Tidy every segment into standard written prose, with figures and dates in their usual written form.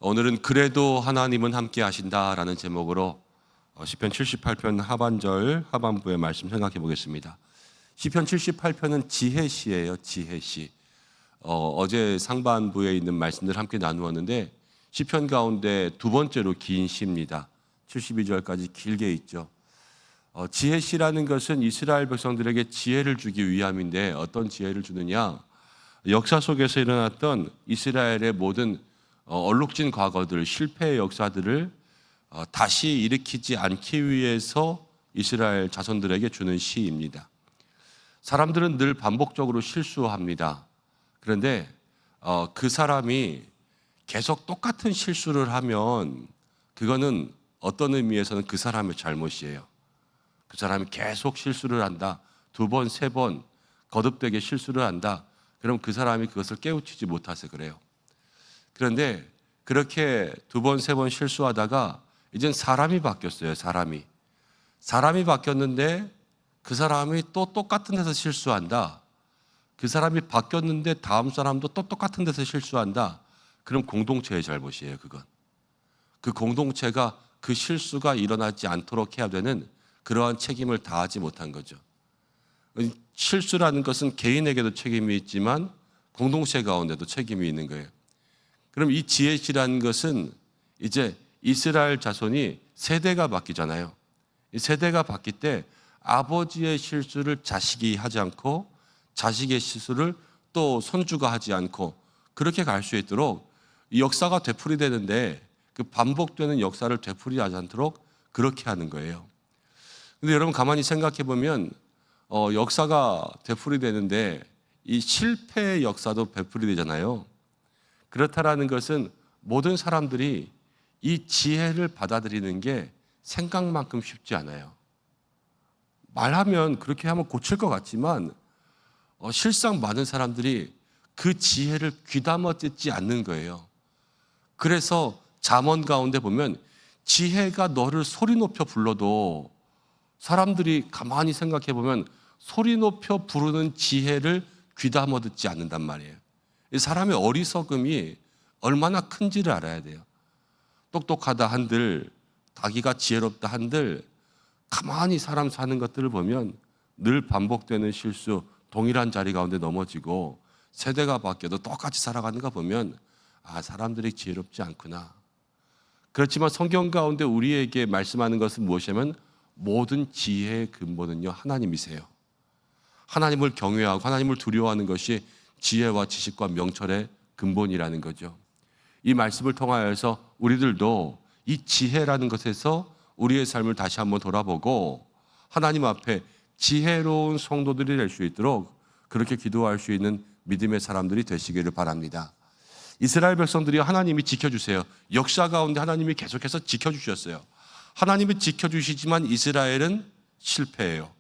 오늘은 그래도 하나님은 함께 하신다라는 제목으로 시편 78편 하반절 하반부의 말씀 생각해 보겠습니다. 시편 78편은 지혜시예요. 지혜시. 어제 상반부에 있는 말씀들 함께 나누었는데 시편 가운데 두 번째로 긴 시입니다. 72절까지 길게 있죠. 지혜시라는 것은 이스라엘 백성들에게 지혜를 주기 위함인데 어떤 지혜를 주느냐? 역사 속에서 일어났던 이스라엘의 모든 얼룩진 과거들, 실패의 역사들을 다시 일으키지 않기 위해서 이스라엘 자손들에게 주는 시입니다. 사람들은 늘 반복적으로 실수합니다. 그런데 그 사람이 계속 똑같은 실수를 하면 그거는 어떤 의미에서는 그 사람의 잘못이에요. 그 사람이 계속 실수를 한다. 두 번, 세 번 거듭되게 실수를 한다. 그럼 그 사람이 그것을 깨우치지 못해서 그래요. 그런데 그렇게 두 번, 세 번 실수하다가 이젠 사람이 바뀌었어요. 사람이 바뀌었는데 그 사람이 또 똑같은 데서 실수한다. 그 사람이 바뀌었는데 다음 사람도 또 똑같은 데서 실수한다. 그럼 공동체의 잘못이에요. 그건. 그 공동체가 그 실수가 일어나지 않도록 해야 되는 그러한 책임을 다하지 못한 거죠. 실수라는 것은 개인에게도 책임이 있지만 공동체 가운데도 책임이 있는 거예요. 그럼 이 지혜시라는 것은 이제 이스라엘 자손이 세대가 바뀌잖아요. 이 세대가 바뀔 때 아버지의 실수를 자식이 하지 않고 자식의 실수를 또 손주가 하지 않고 그렇게 갈 수 있도록 이 역사가 되풀이되는데 그 반복되는 역사를 되풀이하지 않도록 그렇게 하는 거예요. 근데 여러분 가만히 생각해 보면 역사가 되풀이되는데 이 실패의 역사도 되풀이되잖아요. 그렇다라는 것은 모든 사람들이 이 지혜를 받아들이는 게 생각만큼 쉽지 않아요. 말하면 그렇게 하면 고칠 것 같지만 실상 많은 사람들이 그 지혜를 귀담아 듣지 않는 거예요. 그래서 잠언 가운데 보면 지혜가 너를 소리 높여 불러도 사람들이 가만히 생각해 보면 소리 높여 부르는 지혜를 귀담아 듣지 않는단 말이에요. 이 사람의 어리석음이 얼마나 큰지를 알아야 돼요. 똑똑하다 한들, 자기가 지혜롭다 한들 가만히 사람 사는 것들을 보면 늘 반복되는 실수, 동일한 자리 가운데 넘어지고 세대가 바뀌어도 똑같이 살아가는 거 보면 사람들이 지혜롭지 않구나. 그렇지만 성경 가운데 우리에게 말씀하는 것은 무엇이냐면 모든 지혜의 근본은요 하나님이세요. 하나님을 경외하고 하나님을 두려워하는 것이 지혜와 지식과 명철의 근본이라는 거죠. 이 말씀을 통하여서 우리들도 이 지혜라는 것에서 우리의 삶을 다시 한번 돌아보고 하나님 앞에 지혜로운 성도들이 될 수 있도록 그렇게 기도할 수 있는 믿음의 사람들이 되시기를 바랍니다. 이스라엘 백성들이 하나님이 지켜주세요. 역사 가운데 하나님이 계속해서 지켜주셨어요. 하나님이 지켜주시지만 이스라엘은 실패해요.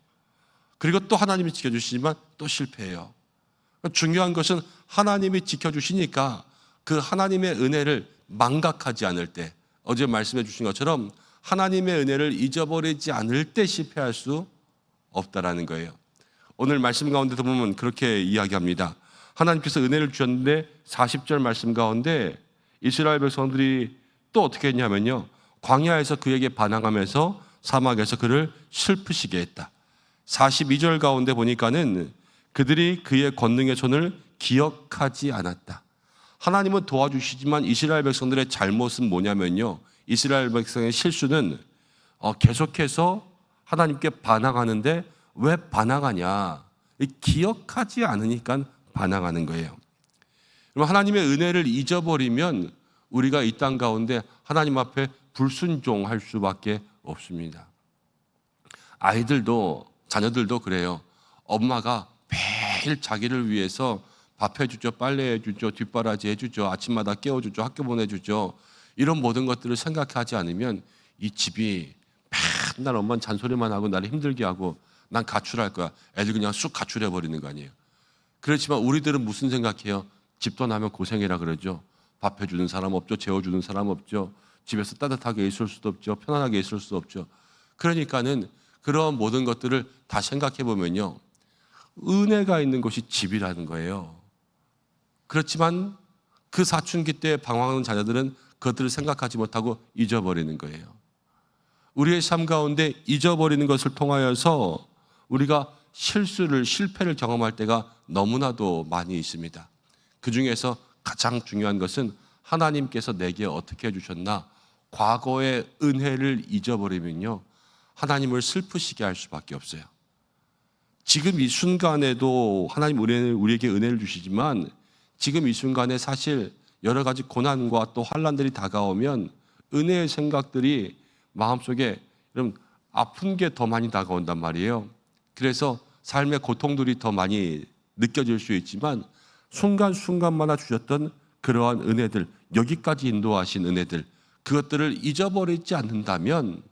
그리고 또 하나님이 지켜주시지만 또 실패해요. 중요한 것은 하나님이 지켜주시니까 그 하나님의 은혜를 망각하지 않을 때, 어제 말씀해 주신 것처럼 하나님의 은혜를 잊어버리지 않을 때 실패할 수 없다라는 거예요. 오늘 말씀 가운데도 보면 그렇게 이야기합니다. 하나님께서 은혜를 주셨는데 40절 말씀 가운데 이스라엘 백성들이 또 어떻게 했냐면요, 광야에서 그에게 반항하면서 사막에서 그를 슬프시게 했다. 42절 가운데 보니까는 그들이 그의 권능의 손을 기억하지 않았다. 하나님은 도와주시지만 이스라엘 백성들의 잘못은 뭐냐면요, 이스라엘 백성의 실수는 계속해서 하나님께 반항하는데 왜 반항하냐? 기억하지 않으니까 반항하는 거예요. 그럼 하나님의 은혜를 잊어버리면 우리가 이 땅 가운데 하나님 앞에 불순종할 수밖에 없습니다. 아이들도 자녀들도 그래요. 엄마가 매일 자기를 위해서 밥 해주죠, 빨래 해주죠, 뒷바라지 해주죠, 아침마다 깨워주죠, 학교 보내주죠. 이런 모든 것들을 생각하지 않으면 이 집이 맨날 엄마는 잔소리만 하고 나를 힘들게 하고 난 가출할 거야. 애들 그냥 쑥 가출해버리는 거 아니에요. 그렇지만 우리들은 무슨 생각해요? 집 떠나면 고생이라 그러죠. 밥 해주는 사람 없죠. 재워주는 사람 없죠. 집에서 따뜻하게 있을 수도 없죠. 편안하게 있을 수도 없죠. 그러니까는 그런 모든 것들을 다 생각해 보면요, 은혜가 있는 곳이 집이라는 거예요. 그렇지만 그 사춘기 때 방황하는 자녀들은 그것들을 생각하지 못하고 잊어버리는 거예요. 우리의 삶 가운데 잊어버리는 것을 통하여서 우리가 실패를 경험할 때가 너무나도 많이 있습니다. 그 중에서 가장 중요한 것은 하나님께서 내게 어떻게 해주셨나, 과거의 은혜를 잊어버리면요, 하나님을 슬프시게 할 수밖에 없어요. 지금 이 순간에도 하나님 우리에게 은혜를 주시지만 지금 이 순간에 사실 여러 가지 고난과 또 환난들이 다가오면 은혜의 생각들이 마음속에 여러분 아픈 게 더 많이 다가온단 말이에요. 그래서 삶의 고통들이 더 많이 느껴질 수 있지만 순간순간마다 주셨던 그러한 은혜들, 여기까지 인도하신 은혜들, 그것들을 잊어버리지 않는다면,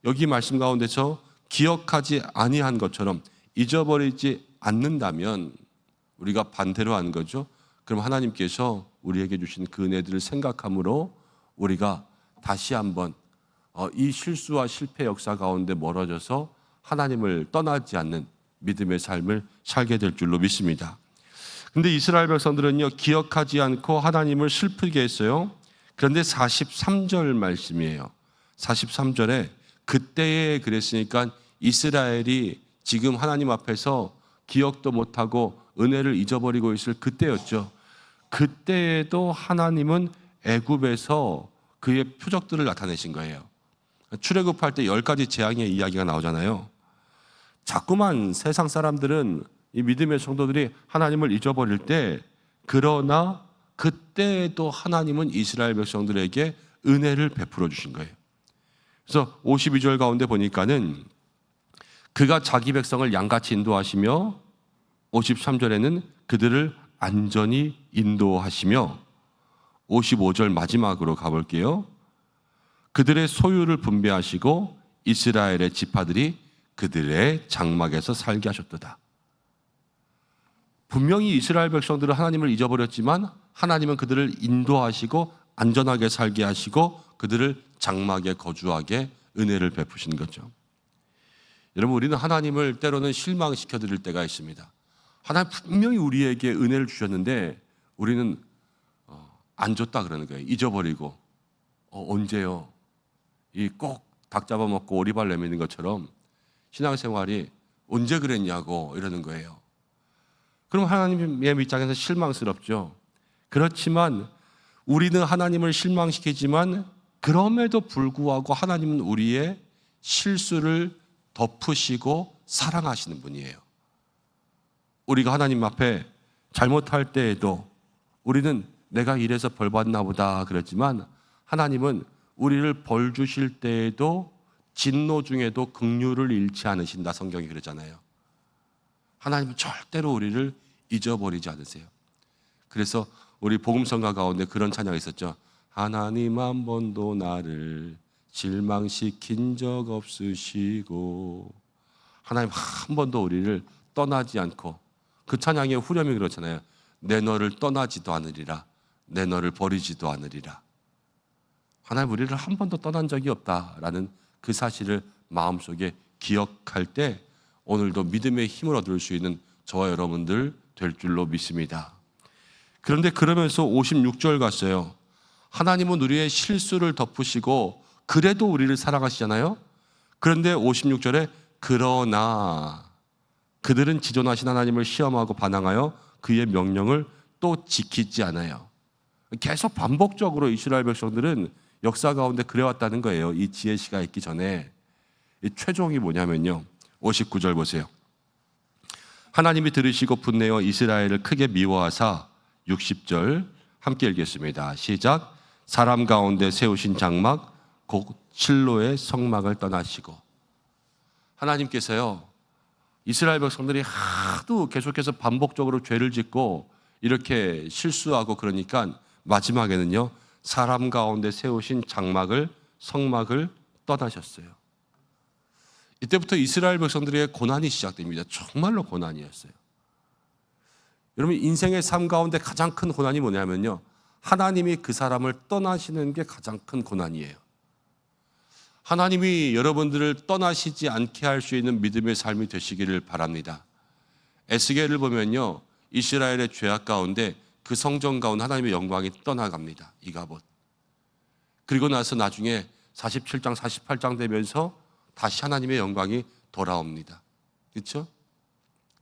여기 말씀 가운데서 기억하지 아니한 것처럼 잊어버리지 않는다면 우리가 반대로 하는 거죠. 그럼 하나님께서 우리에게 주신 그 은혜들을 생각함으로 우리가 다시 한번 이 실수와 실패 역사 가운데 멀어져서 하나님을 떠나지 않는 믿음의 삶을 살게 될 줄로 믿습니다. 근데 이스라엘 백성들은요, 기억하지 않고 하나님을 슬프게 했어요. 그런데 43절 말씀이에요. 43절에 그때에 그랬으니까 이스라엘이 지금 하나님 앞에서 기억도 못하고 은혜를 잊어버리고 있을 그때였죠. 그때에도 하나님은 애굽에서 그의 표적들을 나타내신 거예요. 출애굽할 때 10가지 재앙의 이야기가 나오잖아요. 자꾸만 세상 사람들은, 이 믿음의 성도들이 하나님을 잊어버릴 때, 그러나 그때에도 하나님은 이스라엘 백성들에게 은혜를 베풀어 주신 거예요. 그래서 52절 가운데 보니까는 그가 자기 백성을 양같이 인도하시며, 53절에는 그들을 안전히 인도하시며, 55절 마지막으로 가볼게요. 그들의 소유를 분배하시고 이스라엘의 지파들이 그들의 장막에서 살게 하셨도다. 분명히 이스라엘 백성들은 하나님을 잊어버렸지만 하나님은 그들을 인도하시고 안전하게 살게 하시고 그들을 장막에 거주하게 은혜를 베푸신 거죠. 여러분, 우리는 하나님을 때로는 실망시켜 드릴 때가 있습니다. 하나님 분명히 우리에게 은혜를 주셨는데 우리는 안 줬다 그러는 거예요. 잊어버리고. 언제요? 이 꼭 닭 잡아먹고 오리발 내미는 것처럼 신앙생활이 언제 그랬냐고 이러는 거예요. 그럼 하나님의 입장에서 실망스럽죠. 그렇지만 우리는 하나님을 실망시키지만 그럼에도 불구하고 하나님은 우리의 실수를 덮으시고 사랑하시는 분이에요. 우리가 하나님 앞에 잘못할 때에도 우리는 내가 이래서 벌 받나 보다 그랬지만 하나님은 우리를 벌 주실 때에도 진노 중에도 긍휼을 잃지 않으신다, 성경이 그러잖아요. 하나님은 절대로 우리를 잊어버리지 않으세요. 그래서 우리 복음성가 가운데 그런 찬양이 있었죠. 하나님 한 번도 나를 실망시킨 적 없으시고, 하나님 한 번도 우리를 떠나지 않고, 그 찬양의 후렴이 그렇잖아요. 내 너를 떠나지도 않으리라, 내 너를 버리지도 않으리라. 하나님 우리를 한 번도 떠난 적이 없다라는 그 사실을 마음속에 기억할 때 오늘도 믿음의 힘을 얻을 수 있는 저와 여러분들 될 줄로 믿습니다. 그런데 그러면서 56절 갔어요. 하나님은 우리의 실수를 덮으시고 그래도 우리를 사랑하시잖아요. 그런데 56절에 그러나 그들은 지존하신 하나님을 시험하고 반항하여 그의 명령을 또 지키지 않아요. 계속 반복적으로 이스라엘 백성들은 역사 가운데 그래왔다는 거예요. 이 지혜시가 있기 전에. 이 최종이 뭐냐면요, 59절 보세요. 하나님이 들으시고 분내어 이스라엘을 크게 미워하사, 60절 함께 읽겠습니다. 시작. 사람 가운데 세우신 장막 곧 실로의 성막을 떠나시고. 하나님께서요, 이스라엘 백성들이 하도 계속해서 반복적으로 죄를 짓고 이렇게 실수하고 그러니까 마지막에는요, 사람 가운데 세우신 장막을, 성막을 떠나셨어요. 이때부터 이스라엘 백성들의 고난이 시작됩니다. 정말로 고난이었어요. 여러분, 인생의 삶 가운데 가장 큰 고난이 뭐냐면요, 하나님이 그 사람을 떠나시는 게 가장 큰 고난이에요. 하나님이 여러분들을 떠나시지 않게 할 수 있는 믿음의 삶이 되시기를 바랍니다. 에스겔을 보면요, 이스라엘의 죄악 가운데 그 성전 가운데 하나님의 영광이 떠나갑니다. 이가봇. 그리고 나서 나중에 47장, 48장 되면서 다시 하나님의 영광이 돌아옵니다. 그렇죠?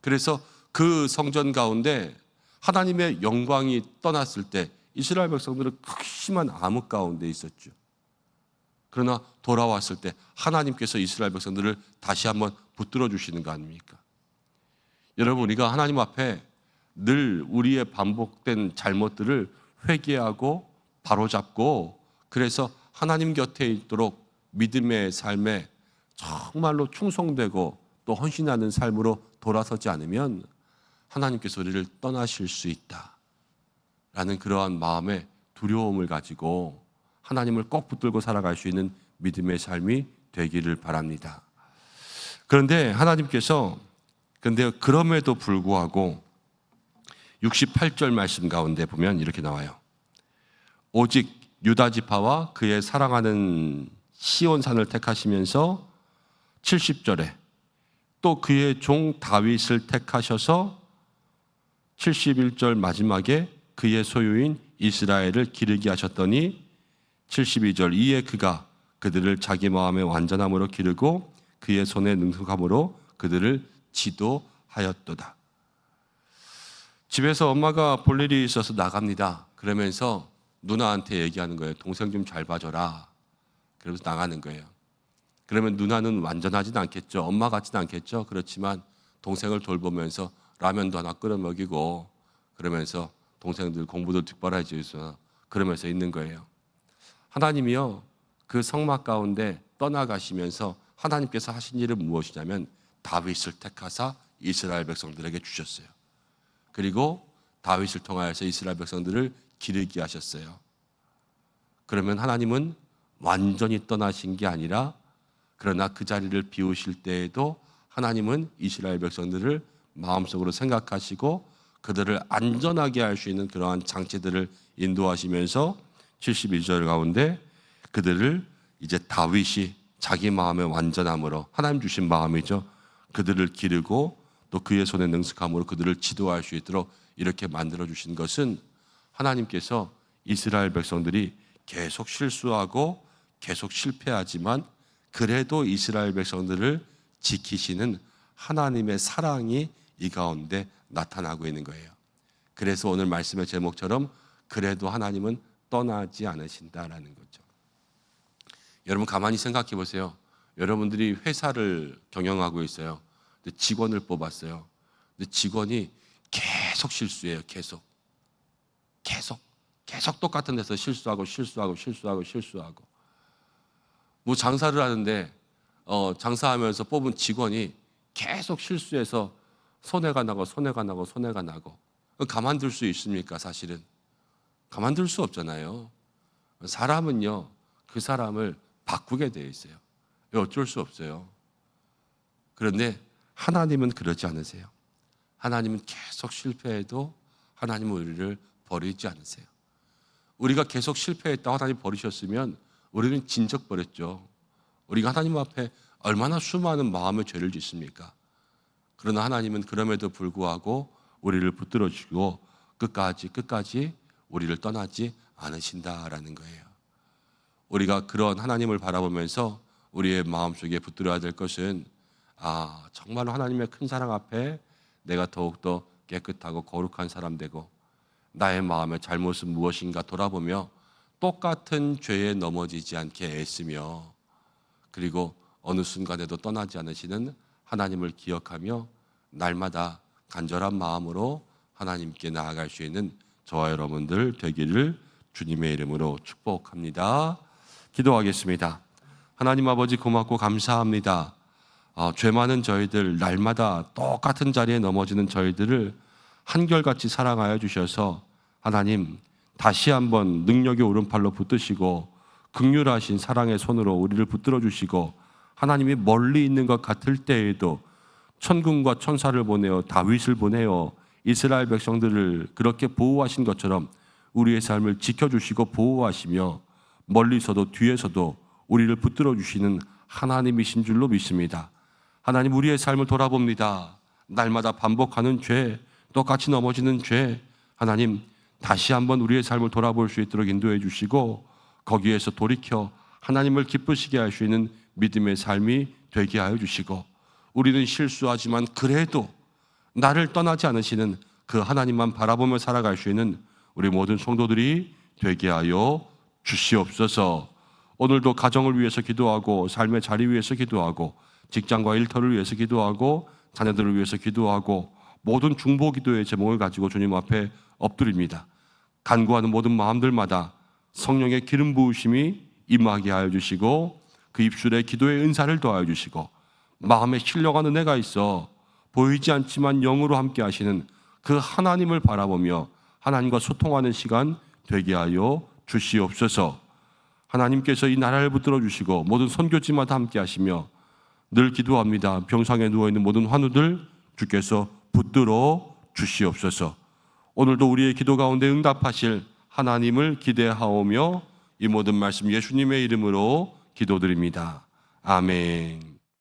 그래서 그 성전 가운데 하나님의 영광이 떠났을 때 이스라엘 백성들은 극심한 암흑 가운데 있었죠. 그러나 돌아왔을 때 하나님께서 이스라엘 백성들을 다시 한번 붙들어 주시는 거 아닙니까? 여러분, 우리가 하나님 앞에 늘 우리의 반복된 잘못들을 회개하고 바로잡고, 그래서 하나님 곁에 있도록 믿음의 삶에 정말로 충성되고 또 헌신하는 삶으로 돌아서지 않으면 하나님께서 우리를 떠나실 수 있다라는 그러한 마음의 두려움을 가지고 하나님을 꼭 붙들고 살아갈 수 있는 믿음의 삶이 되기를 바랍니다. 그런데 하나님께서 그럼에도 불구하고 68절 말씀 가운데 보면 이렇게 나와요. 오직 유다 지파와 그의 사랑하는 시온산을 택하시면서 70절에 또 그의 종 다윗을 택하셔서 71절 마지막에 그의 소유인 이스라엘을 기르게 하셨더니 72절 이에 그가 그들을 자기 마음의 완전함으로 기르고 그의 손의 능숙함으로 그들을 지도하였도다. 집에서 엄마가 볼 일이 있어서 나갑니다. 그러면서 누나한테 얘기하는 거예요. 동생 좀 잘 봐줘라. 그러면서 나가는 거예요. 그러면 누나는 완전하진 않겠죠. 엄마 같진 않겠죠. 그렇지만 동생을 돌보면서 라면도 하나 끓여 먹이고 그러면서 동생들 공부도 뒷바라지해서 그러면서 있는 거예요. 하나님이요, 그 성막 가운데 떠나가시면서 하나님께서 하신 일은 무엇이냐면 다윗을 택하사 이스라엘 백성들에게 주셨어요. 그리고 다윗을 통하여서 이스라엘 백성들을 기르게 하셨어요. 그러면 하나님은 완전히 떠나신 게 아니라, 그러나 그 자리를 비우실 때에도 하나님은 이스라엘 백성들을 마음속으로 생각하시고 그들을 안전하게 할 수 있는 그러한 장치들을 인도하시면서 72절 가운데 그들을 이제 다윗이 자기 마음의 완전함으로, 하나님 주신 마음이죠, 그들을 기르고 또 그의 손의 능숙함으로 그들을 지도할 수 있도록 이렇게 만들어 주신 것은 하나님께서 이스라엘 백성들이 계속 실수하고 계속 실패하지만 그래도 이스라엘 백성들을 지키시는 하나님의 사랑이 이 가운데 나타나고 있는 거예요. 그래서 오늘 말씀의 제목처럼 그래도 하나님은 떠나지 않으신다라는 거죠. 여러분 가만히 생각해 보세요. 여러분들이 회사를 경영하고 있어요. 근데 직원을 뽑았어요. 근데 직원이 계속 실수해요. 계속 똑같은 데서 실수하고 뭐 장사를 하는데 장사하면서 뽑은 직원이 계속 실수해서 손해가 나고 가만둘 수 있습니까? 사실은 가만둘 수 없잖아요. 사람은요, 그 사람을 바꾸게 되어 있어요. 어쩔 수 없어요. 그런데 하나님은 그러지 않으세요. 하나님은 계속 실패해도 하나님은 우리를 버리지 않으세요. 우리가 계속 실패했다고 하나님 버리셨으면 우리는 진적 버렸죠. 우리가 하나님 앞에 얼마나 수많은 마음의 죄를 짓습니까? 그러나 하나님은 그럼에도 불구하고 우리를 붙들어 주시고 끝까지 우리를 떠나지 않으신다라는 거예요. 우리가 그런 하나님을 바라보면서 우리의 마음속에 붙들어야 될 것은, 정말로 하나님의 큰 사랑 앞에 내가 더욱더 깨끗하고 거룩한 사람 되고 나의 마음의 잘못은 무엇인가 돌아보며 똑같은 죄에 넘어지지 않게 애쓰며, 그리고 어느 순간에도 떠나지 않으시는 하나님을 기억하며 날마다 간절한 마음으로 하나님께 나아갈 수 있는 저와 여러분들 되기를 주님의 이름으로 축복합니다. 기도하겠습니다. 하나님 아버지, 고맙고 감사합니다. 죄 많은 저희들, 날마다 똑같은 자리에 넘어지는 저희들을 한결같이 사랑하여 주셔서 하나님 다시 한번 능력의 오른팔로 붙드시고 긍휼하신 사랑의 손으로 우리를 붙들어 주시고, 하나님이 멀리 있는 것 같을 때에도 천군과 천사를 보내어 다윗을 보내어 이스라엘 백성들을 그렇게 보호하신 것처럼 우리의 삶을 지켜주시고 보호하시며 멀리서도 뒤에서도 우리를 붙들어 주시는 하나님이신 줄로 믿습니다. 하나님, 우리의 삶을 돌아봅니다. 날마다 반복하는 죄, 똑같이 넘어지는 죄, 하나님 다시 한번 우리의 삶을 돌아볼 수 있도록 인도해 주시고 거기에서 돌이켜 하나님을 기쁘시게 할 수 있는 믿음의 삶이 되게 하여 주시고, 우리는 실수하지만 그래도 나를 떠나지 않으시는 그 하나님만 바라보며 살아갈 수 있는 우리 모든 성도들이 되게 하여 주시옵소서. 오늘도 가정을 위해서 기도하고, 삶의 자리 위해서 기도하고, 직장과 일터를 위해서 기도하고, 자녀들을 위해서 기도하고, 모든 중보 기도의 제목을 가지고 주님 앞에 엎드립니다. 간구하는 모든 마음들마다 성령의 기름 부으심이 임하게 하여 주시고, 그 입술에 기도의 은사를 더하여 주시고, 마음에 신령한 은혜가 있어 보이지 않지만 영으로 함께 하시는 그 하나님을 바라보며 하나님과 소통하는 시간 되게 하여 주시옵소서. 하나님께서 이 나라를 붙들어 주시고 모든 선교지마다 함께 하시며, 늘 기도합니다. 병상에 누워있는 모든 환우들 주께서 붙들어 주시옵소서. 오늘도 우리의 기도 가운데 응답하실 하나님을 기대하오며 이 모든 말씀 예수님의 이름으로 기도드립니다. 아멘.